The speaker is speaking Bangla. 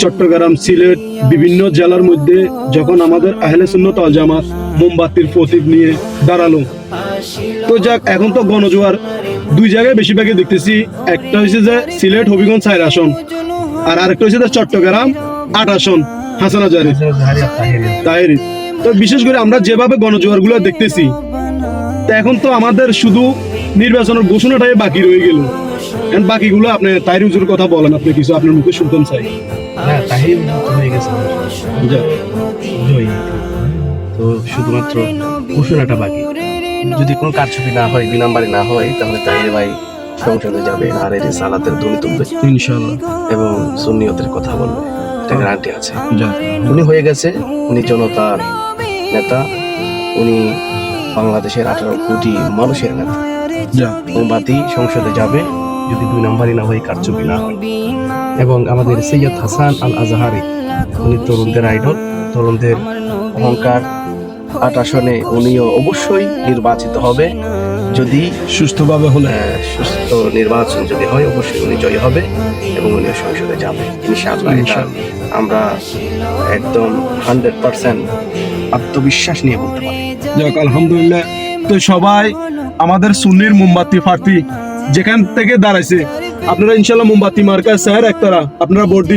চট্টগ্রাম, সিলেট বিভিন্ন জেলার মধ্যে যখন আমাদের আহলে সুন্নাত ওয়াল জামাত মোমবাতির প্রতীক নিয়ে দাঁড়ালো, তো যাক, এখন তো গণজোয়ার দুই জায়গায় বেশিরভাগই দেখতেছি। একটা হচ্ছে যে সিলেট হবিগঞ্জ 4 আসন, আর আরেকটা হচ্ছে যে চট্টগ্রাম 8 আসন হাসান আজারি তাহেরি। তো বিশেষ করে আমরা যেভাবে গণজোয়ার গুলো দেখতেছি, তো এখন তো আমাদের শুধু নির্বাচনের ঘোষণাটাই বাকি রয়ে গেল। এখন বাকিগুলো আপনি তাহির হুজুর কথা বলেন, আপনি কিছু আপনার মুখে শুনতেন চাই। হ্যাঁ, তাহির হয়ে গেছে যাক, জয়ী। তো শুধুমাত্র ঘোষণাটা বাকি। যদি কোনো কারচুপি না হয়, বিনাম্বারি না হয়, তাহলে তাহির ভাই সংসদে যাবে, আর এর সালাতের ধ্বনি তুলবে ইনশাআল্লাহ। এবং সুন্নিয়তের কথা বলবে, এটা গ্যারান্টি আছে। যাক, উনি হয়ে গেছে, উনি জনতার নেতা, উনি বাংলাদেশের 18 কোটি মানুষের নেতা। যাক, মোমবাতি সংসদে যাবে যদি 2 নম্বরই না হয়, কারচুপি না হয়। এবং আমাদের সৈয়দ হাসান আল আজহারি, উনি তরুণদের আইডল, তরুণদের অহংকার। 8 আসনে উনিও অবশ্যই নির্বাচিত হবে। যদি সুস্থভাবে হলে সুস্থ নির্বাচন যদি হয়, অবশ্যই উনি জয়ী হবে এবং উনি সংসদে যাবে ইনশাআল্লাহ। এটা আমরা একদম 100% আত্মবিশ্বাস নিয়ে বলতে পারি। যাক, আলহামদুলিল্লাহ। তো সবাই আমাদের সুন্নির মোমবাতি প্রার্থী যেখান থেকে দাঁড়াইছে, আপনারা ইনশাআল্লাহ মোমবাতি মার্কা স্যার একতারা আপনারা ভোট দিবেন।